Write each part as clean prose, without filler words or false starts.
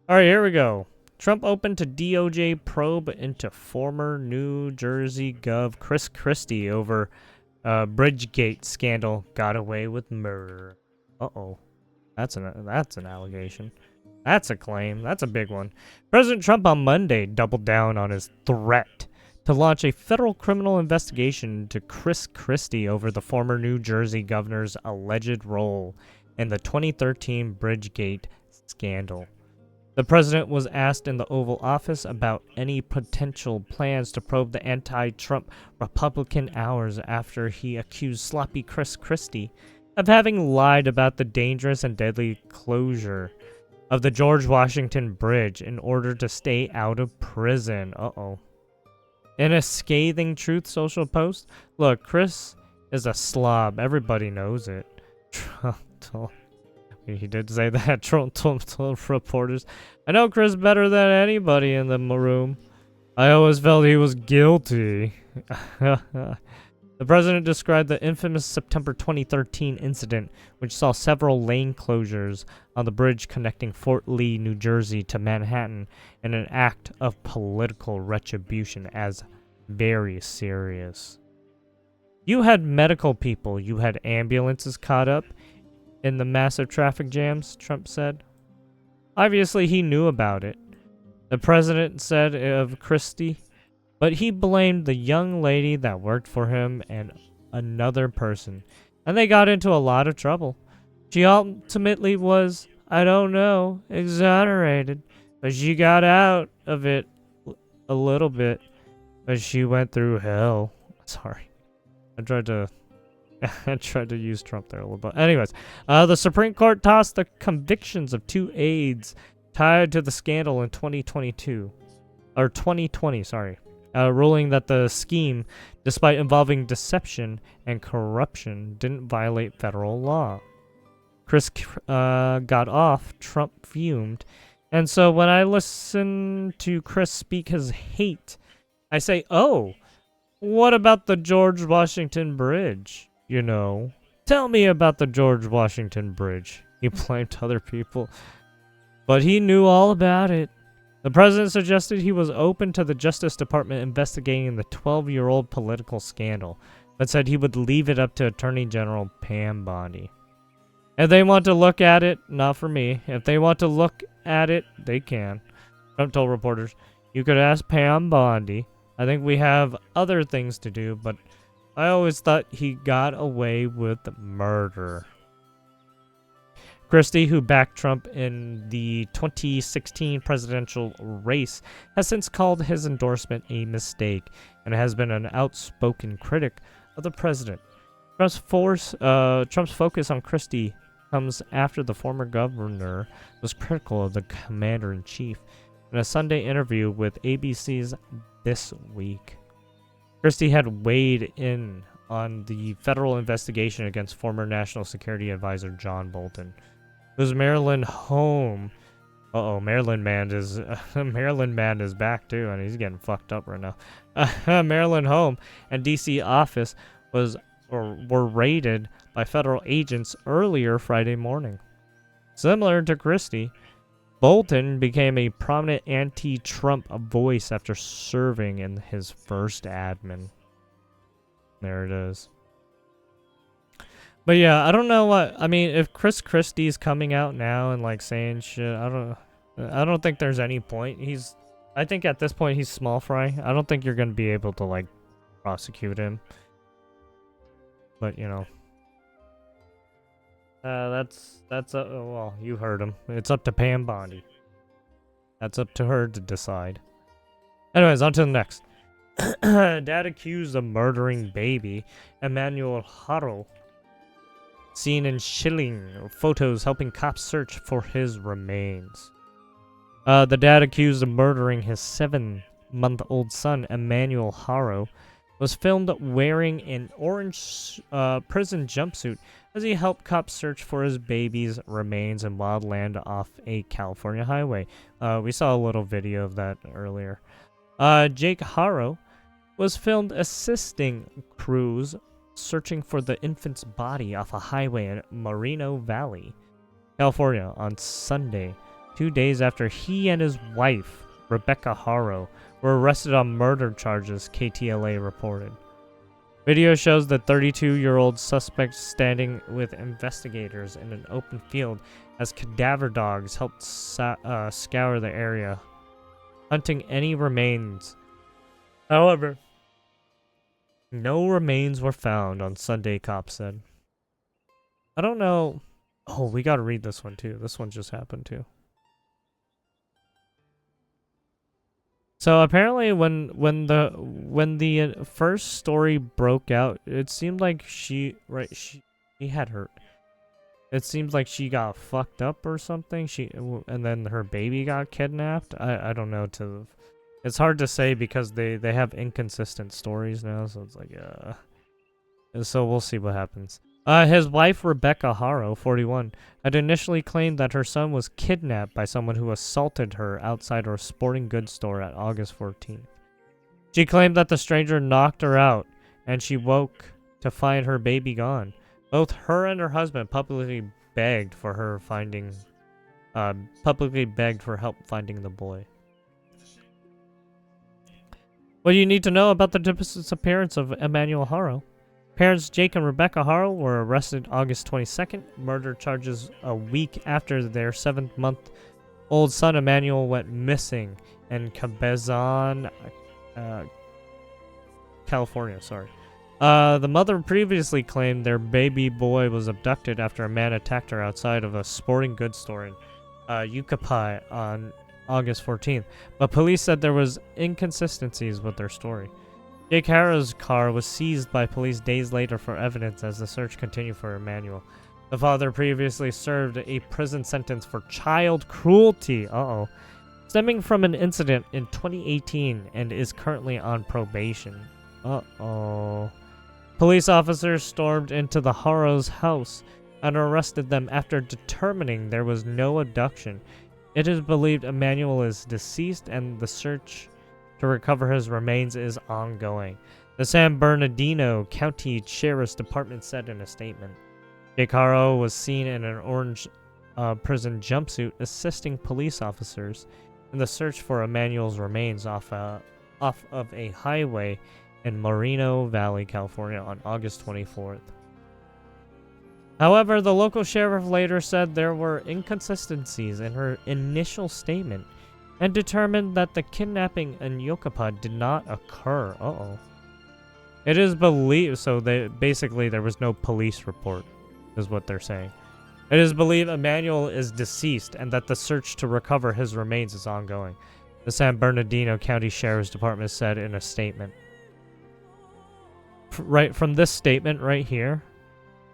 All right, here we go. Trump opened to DOJ probe into former New Jersey Gov Christie over Bridgegate scandal. Got away with murder. Uh-oh. That's an allegation. That's a claim. That's a big one. President Trump on Monday doubled down on his threat to launch a federal criminal investigation into Christie over the former New Jersey governor's alleged role in the 2013 Bridgegate scandal. The president was asked in the Oval Office about any potential plans to probe the anti-Trump Republican hours after he accused sloppy Christie of having lied about the dangerous and deadly closure of the George Washington Bridge in order to stay out of prison. Uh-oh. In a scathing Truth Social post, look, Chris is a slob. Everybody knows it. Trump told... He did say that. Trump told reporters, I know Chris better than anybody in the room. I always felt he was guilty. The president described the infamous September 2013 incident, which saw several lane closures on the bridge connecting Fort Lee, New Jersey to Manhattan, in an act of political retribution, as very serious. You had medical people, you had ambulances caught up in the massive traffic jams, Trump said. Obviously, he knew about it, the president said of Christie, but he blamed the young lady that worked for him and another person, and they got into a lot of trouble. She ultimately was, I don't know, exonerated, but she got out of it a little bit, but she went through hell. Sorry. I tried to use Trump there a little bit. Anyways, the Supreme Court tossed the convictions of 2 aides tied to the scandal in 2020, ruling that the scheme, despite involving deception and corruption, didn't violate federal law. Chris got off, Trump fumed, and so when I listen to Chris speak his hate, I say, oh, what about the George Washington Bridge? You know, tell me about the George Washington Bridge. He blamed other people, but he knew all about it. The president suggested he was open to the Justice Department investigating the 12-year-old political scandal, but said he would leave it up to Attorney General Pam Bondi. If they want to look at it, not for me. If they want to look at it, they can. Trump told reporters, you could ask Pam Bondi. I think we have other things to do, but I always thought he got away with murder. Christie, who backed Trump in the 2016 presidential race, has since called his endorsement a mistake and has been an outspoken critic of the president. Trump's focus on Christie comes after the former governor was critical of the commander-in-chief in a Sunday interview with ABC's This Week. Christie had weighed in on the federal investigation against former National Security Advisor John Bolton, whose Maryland home... Maryland man is back too, and he's getting fucked up right now. Maryland home and D.C. office were raided by federal agents earlier Friday morning. Similar to Christie, Bolton became a prominent anti-Trump voice after serving in his first admin. There it is. But yeah, I don't know what... I mean, if Christie's coming out now and, like, saying shit, I don't think there's any point. I think at this point he's small fry. I don't think you're going to be able to, like, prosecute him. But, you know... well, you heard him. It's up to Pam Bondi. That's up to her to decide. Anyways, on to the next. Dad accused of murdering baby Emmanuel Haro, seen in chilling photos helping cops search for his remains. The dad accused of murdering his 7-month-old son, Emmanuel Haro, was filmed wearing an orange prison jumpsuit as he helped cops search for his baby's remains in wildland off a California highway. We saw a little video of that earlier. Jake Haro was filmed assisting crews searching for the infant's body off a highway in Moreno Valley, California on Sunday 2 days after he and his wife, Rebecca Haro, were arrested on murder charges, KTLA reported. Video shows the 32-year-old suspect standing with investigators in an open field as cadaver dogs helped scour the area, hunting any remains. However, no remains were found on Sunday, cops said. I don't know. Oh, we gotta read this one too. This one just happened too. So apparently, when the first story broke out, it seemed like she had her. It seems like she got fucked up or something. And then her baby got kidnapped. I don't know. It's hard to say because they have inconsistent stories now. So it's like So we'll see what happens. His wife, Rebecca Haro, 41, had initially claimed that her son was kidnapped by someone who assaulted her outside her sporting goods store at August 14th. She claimed that the stranger knocked her out, and she woke to find her baby gone. Both her and her husband publicly begged for help finding the boy. What do you need to know about the disappearance of Emmanuel Haro? Parents Jake and Rebecca Haro were arrested August 22nd, murder charges a week after their 7-month-old son Emmanuel went missing in Cabezon, California. The mother previously claimed their baby boy was abducted after a man attacked her outside of a sporting goods store in Yucaipa on August 14th, but police said there was inconsistencies with their story. Jake Haro's car was seized by police days later for evidence as the search continued for Emmanuel. The father previously served a prison sentence for child cruelty, stemming from an incident in 2018 and is currently on probation. Police officers stormed into the Haro's house and arrested them after determining there was no abduction. It is believed Emmanuel is deceased and the search to recover his remains is ongoing, the San Bernardino County Sheriff's Department said in a statement. Jake Haro was seen in an orange prison jumpsuit assisting police officers in the search for Emmanuel's remains off of a highway in Moreno Valley, California on August 24th. However, the local sheriff later said there were inconsistencies in her initial statement and determined that the kidnapping in Yucaipa did not occur. It is believed, so basically there was no police report, is what they're saying. It is believed Emmanuel is deceased and that the search to recover his remains is ongoing, the San Bernardino County Sheriff's Department said in a statement. Right from this statement right here,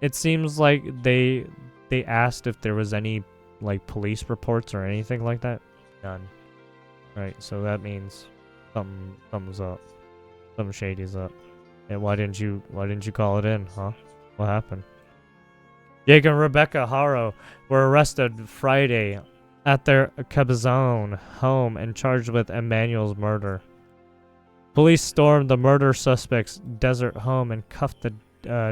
it seems like they asked if there was any like police reports or anything like that. None. Right, so that means something's up. Something shady's up. And why didn't you call it in, huh? What happened? Jake and Rebecca Haro were arrested Friday at their Cabezon home and charged with Emmanuel's murder. Police stormed the murder suspect's desert home and cuffed the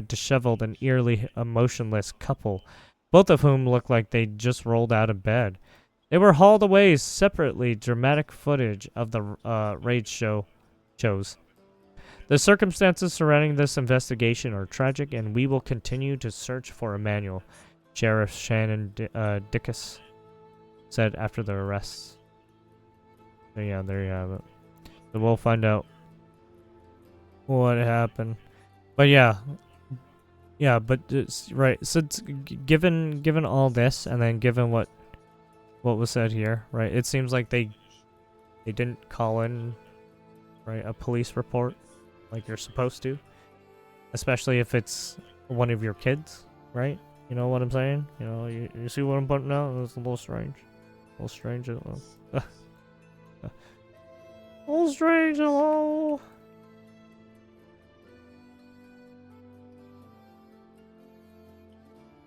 disheveled and eerily emotionless couple, both of whom looked like they just rolled out of bed. They were hauled away separately. Dramatic footage of the raid shows. The circumstances surrounding this investigation are tragic, and we will continue to search for Emmanuel, Sheriff Shannon Dickus said after the arrests. So yeah, there you have it. So we'll find out what happened. But yeah, but it's right. So it's, given all this, and then given what was said here, right? It seems like they didn't call in, right, a police report like you're supposed to, especially if it's one of your kids, right? You know what I'm saying? You know, you see what I'm putting out? It's a little strange. A little strange. A little strange. Hello.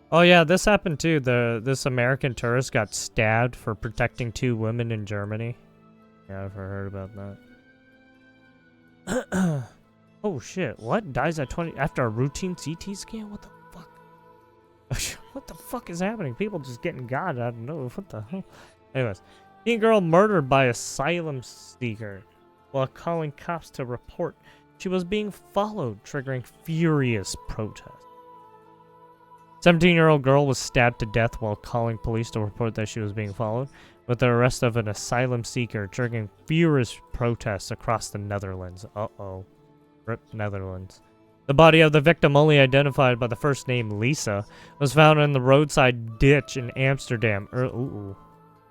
Oh yeah, this happened too. This American tourist got stabbed for protecting 2 women in Germany. Yeah, I've heard about that. Oh shit! What? Dies at 20 after a routine CT scan? What the fuck? What the fuck is happening? People just getting God out of nowhere. What the hell? Anyways, teen girl murdered by asylum seeker while calling cops to report she was being followed, triggering furious protest. 17-year-old girl was stabbed to death while calling police to report that she was being followed, with the arrest of an asylum seeker triggering furious protests across the Netherlands. Uh-oh. Rip Netherlands. The body of the victim, only identified by the first name Lisa, was found in the roadside ditch in Amsterdam. Ooh,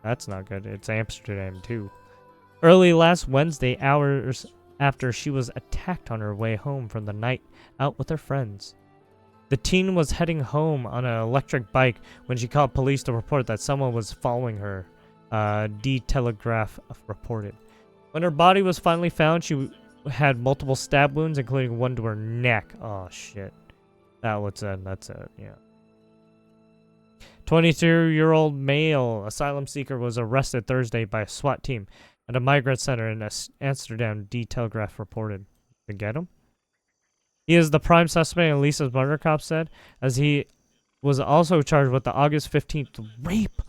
that's not good. It's Amsterdam, too. Early last Wednesday, hours after she was attacked on her way home from the night out with her friends. The teen was heading home on an electric bike when she called police to report that someone was following her, Die Telegraph reported. When her body was finally found, she had multiple stab wounds, including one to her neck. Oh, shit. That's it, yeah. 22-year-old male asylum seeker was arrested Thursday by a SWAT team at a migrant center in Amsterdam, Die Telegraph reported. To get him? He is the prime suspect in Lisa's murder, cops said, as he was also charged with the August 15th rape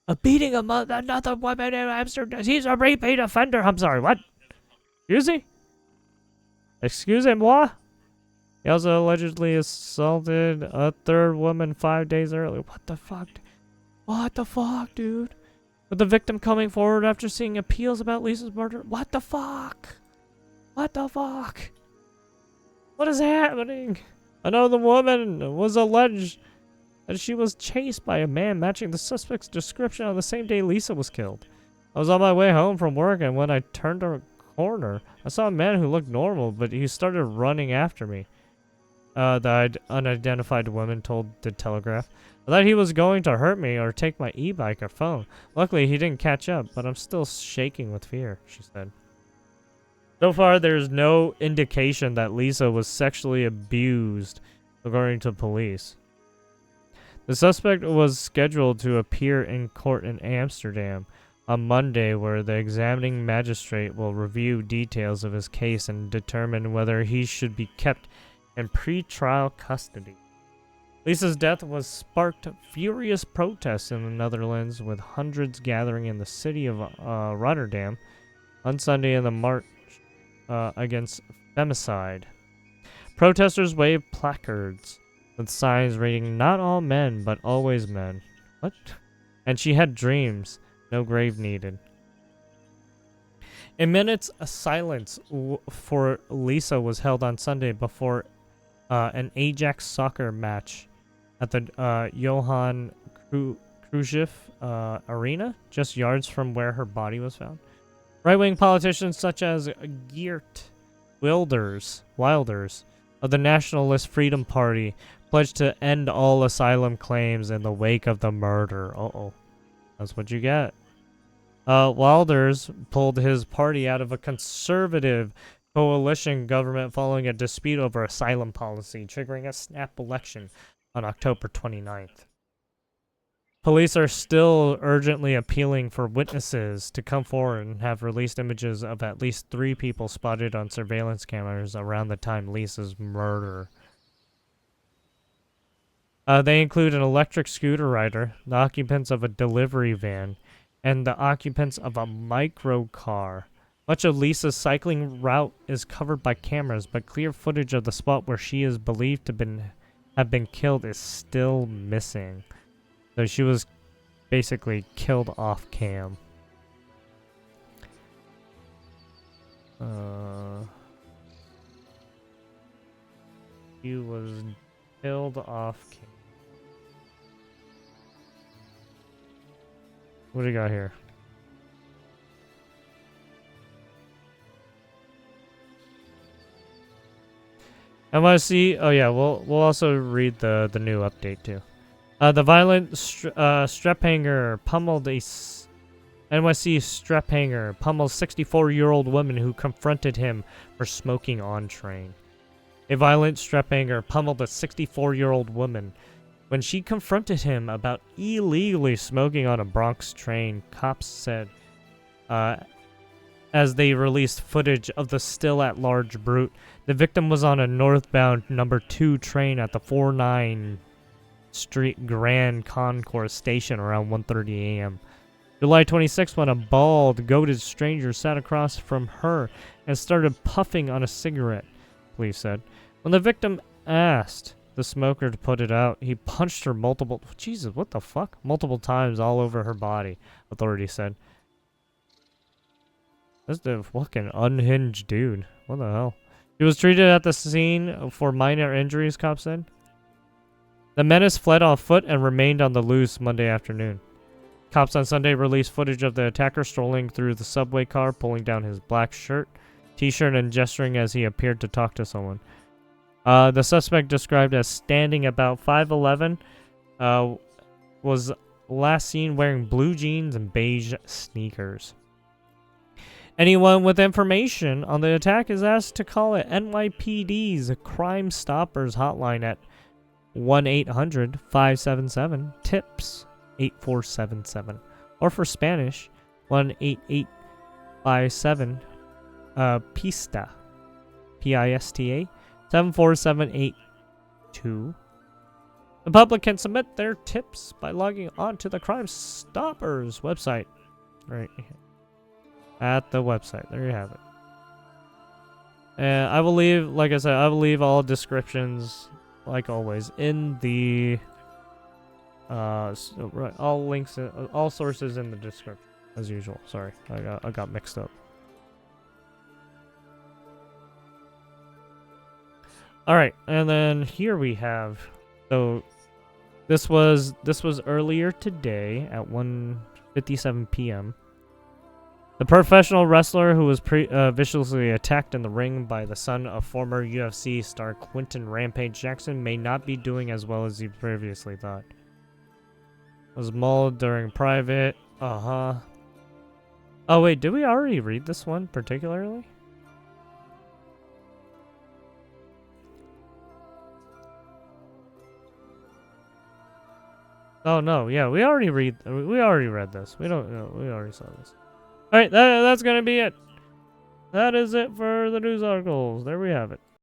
of beating another woman in Amsterdam. He's a repeat offender. I'm sorry, what? Excusez-moi? He also allegedly assaulted a third woman 5 days earlier. What the fuck? What the fuck, dude? With the victim coming forward after seeing appeals about Lisa's murder? What the fuck? What the fuck? What is happening? Another woman was alleged that she was chased by a man matching the suspect's description on the same day Lisa was killed. I was on my way home from work, and when I turned a corner, I saw a man who looked normal, but he started running after me. The unidentified woman told the Telegraph. I thought he was going to hurt me or take my e-bike or phone. Luckily, he didn't catch up, but I'm still shaking with fear, she said. So far, there's no indication that Lisa was sexually abused, according to police. The suspect was scheduled to appear in court in Amsterdam on Monday, where the examining magistrate will review details of his case and determine whether he should be kept in pre-trial custody. Lisa's death was sparked furious protests in the Netherlands, with hundreds gathering in the city of Rotterdam on Sunday in the march against femicide. Protesters waved placards with signs reading, "Not all men, but always men." What? And she had dreams. No grave needed. A minute's silence for Lisa was held on Sunday before an Ajax soccer match at the Johan Cruyff Arena, just yards from where her body was found. Right-wing politicians such as Geert Wilders of the Nationalist Freedom Party pledged to end all asylum claims in the wake of the murder. Uh-oh. That's what you get. Wilders pulled his party out of a conservative coalition government following a dispute over asylum policy, triggering a snap election on October 29th. Police are still urgently appealing for witnesses to come forward and have released images of at least 3 people spotted on surveillance cameras around the time Lisa's murder. They include an electric scooter rider, the occupants of a delivery van, and the occupants of a microcar. Much of Lisa's cycling route is covered by cameras, but clear footage of the spot where she is believed to have been killed is still missing. So she was basically killed off cam. She was killed off cam. What do you got here? NYC. Oh yeah, we'll also read the new update too. The violent strap hanger pummeled a NYC strap hanger pummeled 64-year-old woman who confronted him for smoking on train. A violent strap hanger pummeled a 64-year-old woman when she confronted him about illegally smoking on a Bronx train, cops said, as they released footage of the still-at-large brute. The victim was on a northbound number 2 train at the 49 Street Grand Concourse station around 1:30 a.m. July 26th, when a bald, goated stranger sat across from her and started puffing on a cigarette, police said. When the victim asked the smoker to put it out, he punched her multiple times all over her body, authorities said. That's the fucking unhinged dude. What the hell? He was treated at the scene for minor injuries, cops said. The menace fled on foot and remained on the loose Monday afternoon. Cops on Sunday released footage of the attacker strolling through the subway car, pulling down his black shirt, t-shirt, and gesturing as he appeared to talk to someone. The suspect, described as standing about 5'11", was last seen wearing blue jeans and beige sneakers. Anyone with information on the attack is asked to call it NYPD's Crime Stoppers hotline at 1-800-577-TIPS 8477, or for Spanish 1-8857 PISTA PISTA 74782. The public can submit their tips by logging on to the Crime Stoppers website. Right at the website. There you have it. And I will leave, like I said, I will leave all descriptions, like always, in the all links, all sources in the description, as usual. Sorry, I got mixed up. All right, and then here we have. So, this was earlier today at 1:57 p.m. The professional wrestler who was viciously attacked in the ring by the son of former UFC star Quinton Rampage Jackson may not be doing as well as he previously thought. Was mauled during private. Oh wait, did we already read this one particularly? Oh no, yeah, we already read this. We already saw this. All right, that's gonna be it. That is it for the news articles. There we have it.